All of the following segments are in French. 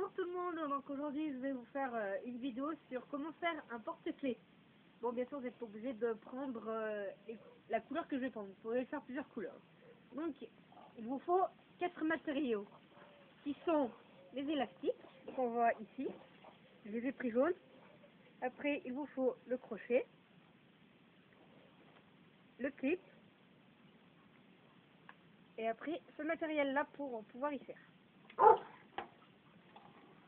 Bonjour tout le monde, donc aujourd'hui je vais vous faire une vidéo sur comment faire un porte-clés. Bon, bien sûr vous n'êtes pas obligé de prendre la couleur que je vais prendre, vous pouvez faire plusieurs couleurs. Donc il vous faut 4 matériaux qui sont les élastiques qu'on voit ici, je les ai pris jaunes. Après il vous faut le crochet, le clip et après ce matériel là pour pouvoir y faire.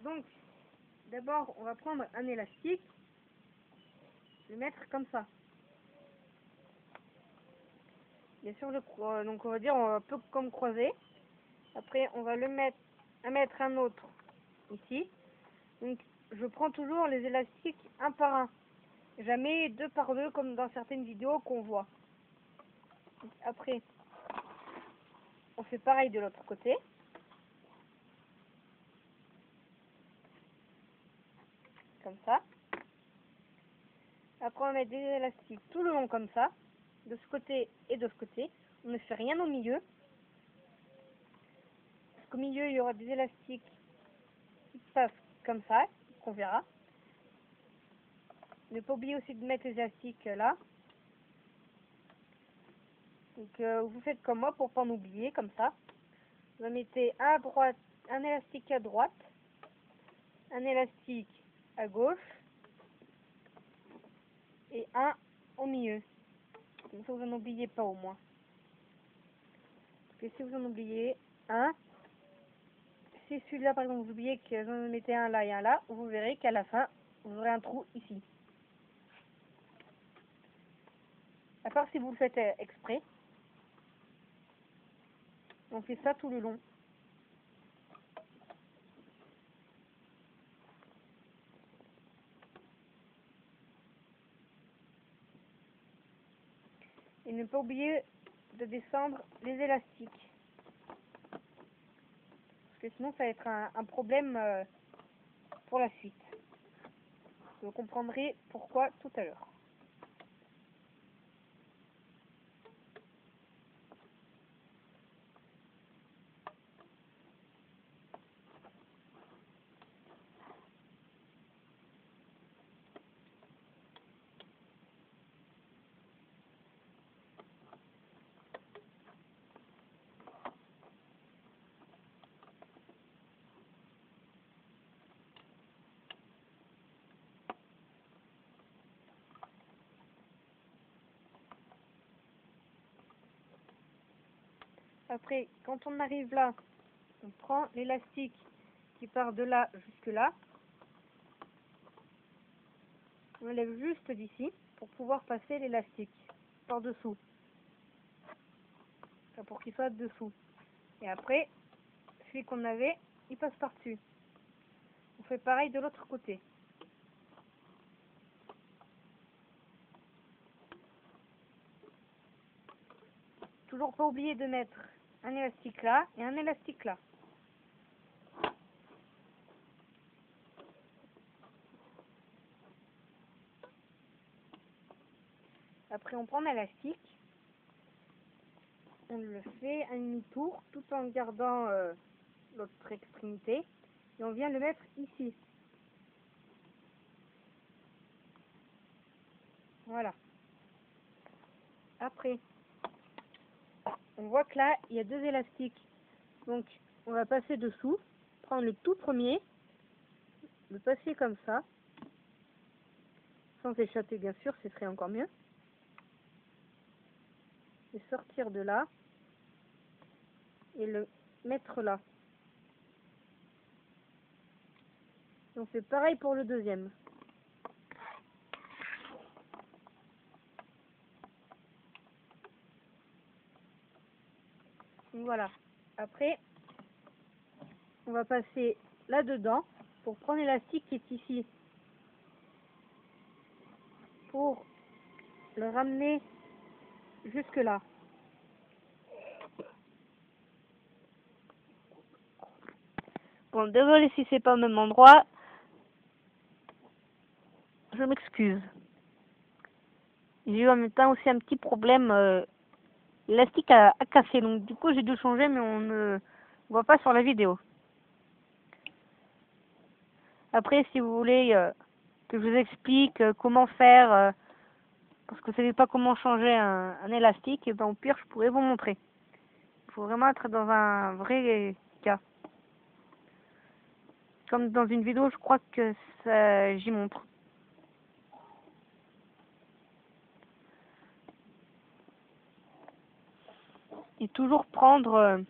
Donc d'abord on va prendre un élastique, le mettre comme ça. Bien sûr, donc on va dire un peu comme croisé. Après, on va mettre un autre ici. Donc, je prends toujours les élastiques un par un, jamais deux par deux comme dans certaines vidéos qu'on voit. Donc, après, on fait pareil de l'autre côté. Comme ça. Après, on met des élastiques tout le long comme ça, de ce côté et de ce côté. On ne fait rien au milieu. Parce qu'au milieu, il y aura des élastiques qui passent comme ça, qu'on verra. Ne pas oublier aussi de mettre les élastiques là. Donc vous faites comme moi pour pas en oublier, comme ça. Vous mettez à droite, un élastique à droite, un élastique à gauche et un au milieu. Comme ça vous en oubliez pas au moins. Parce que si vous en oubliez un, si celui-là par exemple vous oubliez que vous en mettez un là et un là, vous verrez qu'à la fin vous aurez un trou ici. À part si vous le faites exprès. On fait ça tout le long. Et ne pas oublier de descendre les élastiques. Parce que sinon ça va être un problème pour la suite. Vous comprendrez pourquoi tout à l'heure. Après, quand on arrive là, on prend l'élastique qui part de là jusque là. On lève juste d'ici pour pouvoir passer l'élastique par dessous. Enfin, pour qu'il soit dessous. Et après, celui qu'on avait, il passe par-dessus. On fait pareil de l'autre côté. Toujours pas oublier de mettre un élastique là et un élastique là. Après, on prend l'élastique, on le fait un demi-tour tout en gardant l'autre extrémité et on vient le mettre ici. Voilà. Après, on voit que là, il y a deux élastiques. Donc, on va passer dessous, prendre le tout premier, le passer comme ça, sans échapper bien sûr, ce serait encore mieux. Et sortir de là, et le mettre là. Et on fait pareil pour le deuxième. Donc voilà. Après, on va passer là-dedans pour prendre l'élastique qui est ici. Pour le ramener jusque là. Bon, désolé si c'est pas au même endroit. Je m'excuse. J'ai eu en même temps aussi un petit problème. L'élastique a cassé, donc du coup j'ai dû changer, mais on ne voit pas sur la vidéo. Après, si vous voulez que je vous explique comment faire, parce que vous savez pas comment changer un élastique, et ben au pire, je pourrais vous montrer. Il faut vraiment être dans un vrai cas. Comme dans une vidéo, je crois que j'y montre. Et toujours prendre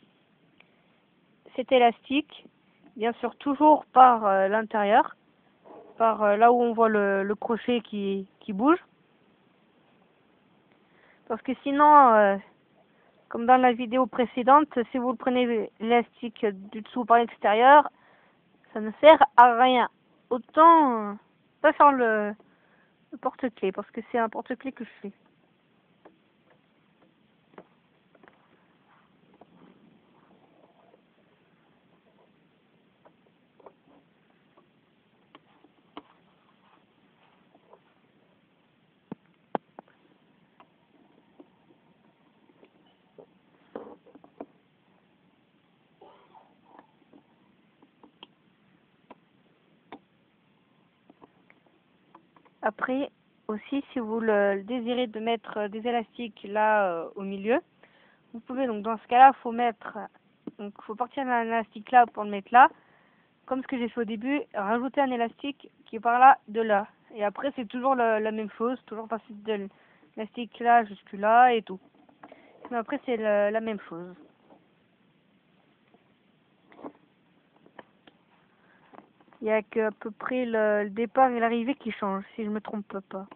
cet élastique, bien sûr toujours par l'intérieur, par là où on voit le crochet qui bouge. Parce que sinon, comme dans la vidéo précédente, si vous prenez l'élastique du dessous par l'extérieur, ça ne sert à rien. Autant pas faire le porte-clés, parce que c'est un porte-clés que je fais. Après, aussi, si vous le désirez de mettre des élastiques là au milieu, vous pouvez. Donc dans ce cas-là, faut partir d'un élastique là pour le mettre là. Comme ce que j'ai fait au début, rajouter un élastique qui est par là, de là. Et après, c'est toujours la même chose, toujours passer de l'élastique là jusque là et tout. Mais après, c'est la même chose. Il y a qu'à peu près le départ et l'arrivée qui changent, si je me trompe pas.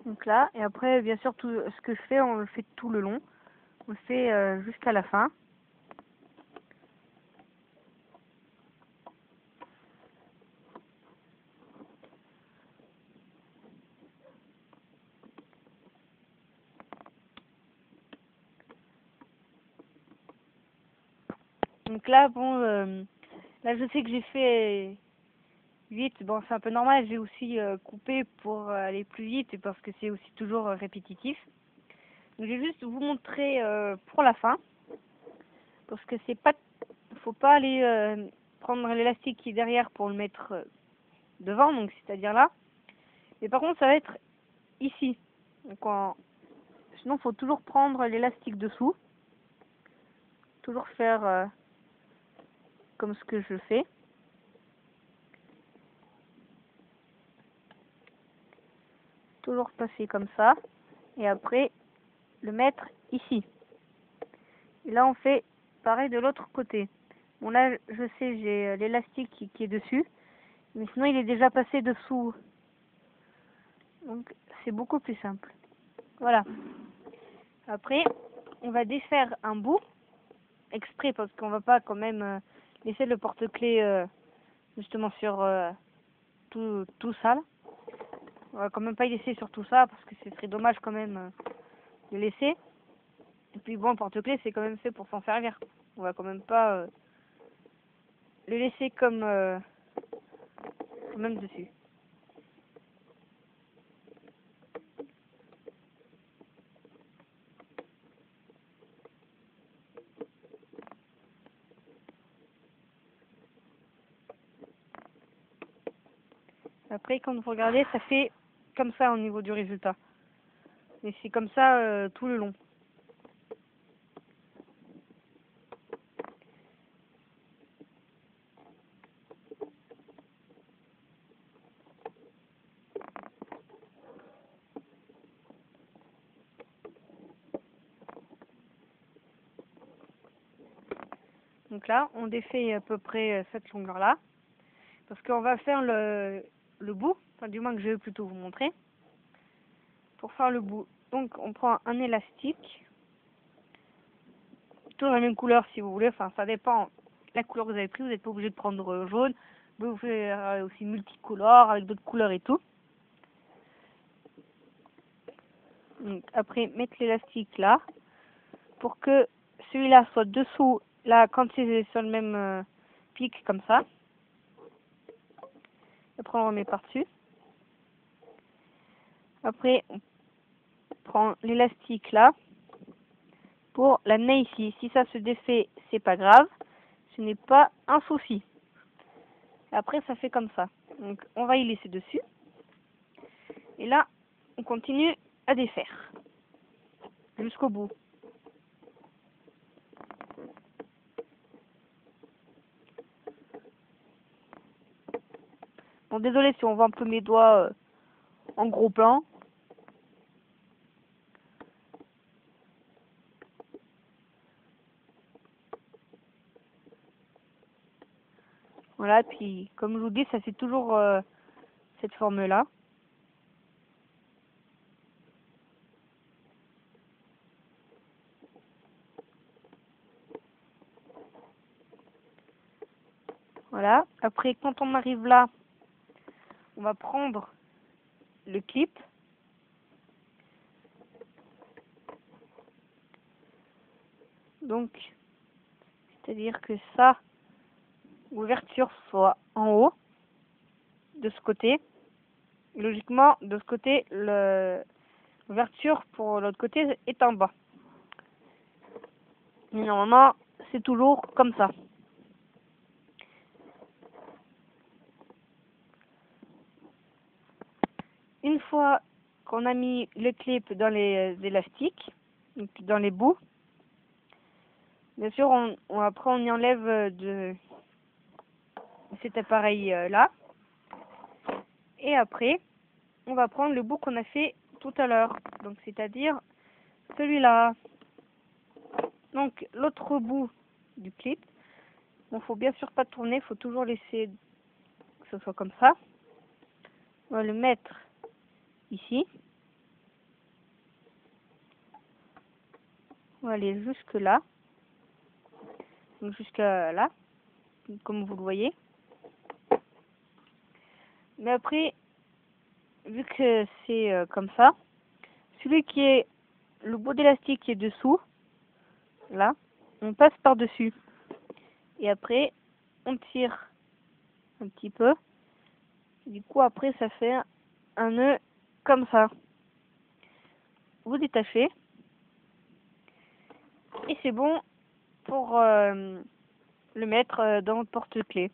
Donc là, et après, bien sûr, tout ce que je fais, on le fait tout le long. On le fait jusqu'à la fin. Donc là, bon, là, je sais que j'ai fait vite. Bon, c'est un peu normal. J'ai aussi coupé pour aller plus vite, parce que c'est aussi toujours répétitif. Donc, je vais juste vous montrer pour la fin. Parce que c'est pas, faut pas aller prendre l'élastique qui est derrière pour le mettre devant, donc c'est-à-dire là. Mais par contre, ça va être ici. Donc sinon, faut toujours prendre l'élastique dessous. Toujours faire comme ce que je fais. Toujours passer comme ça. Et après, le mettre ici. Et là, on fait pareil de l'autre côté. Bon, là, je sais, j'ai l'élastique qui est dessus. Mais sinon, il est déjà passé dessous. Donc, c'est beaucoup plus simple. Voilà. Après, on va défaire un bout, exprès, parce qu'on va pas quand même laisser le porte-clés justement sur tout ça. On va quand même pas y laisser sur tout ça, parce que ce serait dommage quand même de laisser. Et puis bon, le porte-clés, c'est quand même fait pour s'en servir. On va quand même pas le laisser comme même dessus. Après, quand vous regardez, ça fait comme ça au niveau du résultat. Et c'est comme ça tout le long. Donc là, on défait à peu près cette longueur-là. Parce qu'on va faire le bout, enfin du moins que je vais plutôt vous montrer. Pour faire le bout, donc on prend un élastique, toujours la même couleur si vous voulez, enfin ça dépend la couleur que vous avez pris, vous n'êtes pas obligé de prendre jaune, vous pouvez faire aussi multicolore avec d'autres couleurs et tout. Donc, après, mettre l'élastique là, pour que celui-là soit dessous, là, quand c'est sur le même pic, comme ça. Après, on remet par-dessus. Après, on prend l'élastique là, pour l'amener ici. Si ça se défait, c'est pas grave. Ce n'est pas un souci. Après, ça fait comme ça. Donc, on va y laisser dessus. Et là, on continue à défaire. Jusqu'au bout. Bon, désolé si on voit un peu mes doigts en gros plan. Voilà, puis comme je vous dis, ça c'est toujours cette forme-là. Voilà. Après, quand on arrive là, on va prendre le clip. Donc, c'est-à-dire que ça, l'ouverture soit en haut, de ce côté. Et logiquement, de ce côté, l'ouverture pour l'autre côté est en bas. Mais normalement, c'est toujours comme ça. Une fois qu'on a mis le clip dans les élastiques, donc dans les bouts, bien sûr, après on y enlève de cet appareil là. Et après, on va prendre le bout qu'on a fait tout à l'heure. Donc, c'est-à-dire celui-là. Donc, l'autre bout du clip. Bon, faut bien sûr pas tourner, faut toujours laisser que ce soit comme ça. On va le mettre ici. On va aller jusque là. Donc, jusqu'à là, comme vous le voyez. Mais après, vu que c'est comme ça, celui qui est le bout d'élastique qui est dessous, là, on passe par-dessus. Et après, on tire un petit peu. Du coup, après, ça fait un nœud comme ça. Vous détachez. Et c'est bon pour le mettre dans votre porte-clés.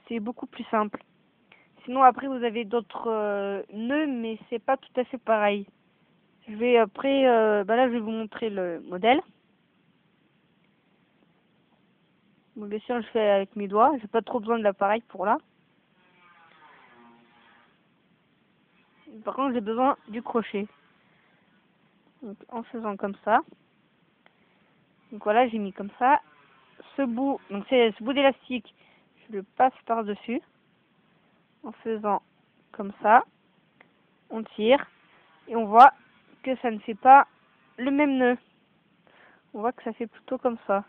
C'est beaucoup plus simple. Sinon, après, vous avez d'autres nœuds, mais c'est pas tout à fait pareil. Je vais après, là, je vais vous montrer le modèle. Bon, bien sûr, je fais avec mes doigts. J'ai pas trop besoin de l'appareil pour là. Par contre, j'ai besoin du crochet. Donc, en faisant comme ça. Donc voilà, j'ai mis comme ça. Ce bout, donc c'est ce bout d'élastique, je le passe par-dessus. En faisant comme ça. On tire. Et on voit que ça ne fait pas le même nœud. On voit que ça fait plutôt comme ça.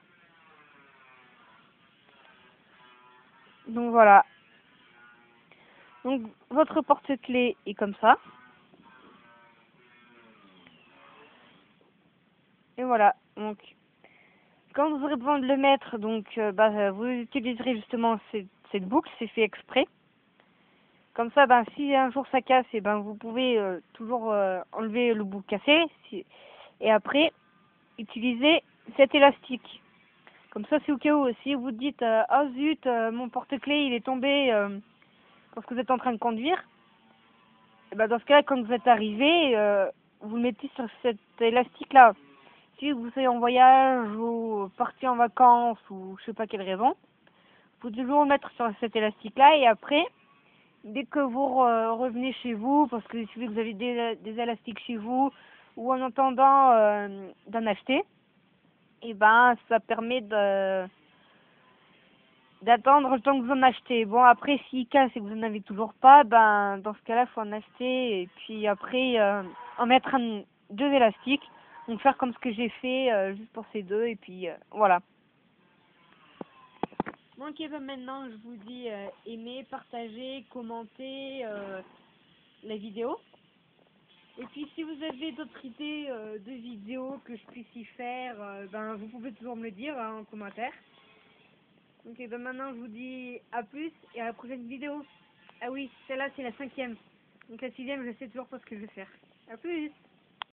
Donc voilà. Donc votre porte-clés est comme ça. Et voilà. Donc quand vous aurez besoin de le mettre, donc vous utiliserez justement cette boucle, c'est fait exprès. Comme ça, si un jour ça casse, et vous pouvez toujours enlever le bout cassé. Et après, utiliser cet élastique. Comme ça, c'est au cas où. Si vous dites ah zut, mon porte-clés il est tombé parce que vous êtes en train de conduire, et dans ce cas-là, quand vous êtes arrivé, vous le mettez sur cet élastique-là. Si vous êtes en voyage ou parti en vacances ou je sais pas quelle raison, vous pouvez toujours le mettre sur cet élastique-là et après, dès que vous revenez chez vous, parce que si vous avez des élastiques chez vous ou en attendant d'en acheter, et ça permet d'attendre le temps que vous en achetez. Bon, après, s'il casse et que vous n'en avez toujours pas, dans ce cas-là, il faut en acheter et puis après, en mettre deux élastiques. Donc, faire comme ce que j'ai fait, juste pour ces deux, et puis voilà. Bon, ok, maintenant, je vous dis aimez, partagez, commentez la vidéo. Et puis si vous avez d'autres idées de vidéos que je puisse y faire, ben vous pouvez toujours me le dire hein, en commentaire. Donc et ben maintenant je vous dis à plus et à la prochaine vidéo. Ah oui, celle-là c'est la 5e. Donc la 6e je sais toujours pas ce que je vais faire. À plus.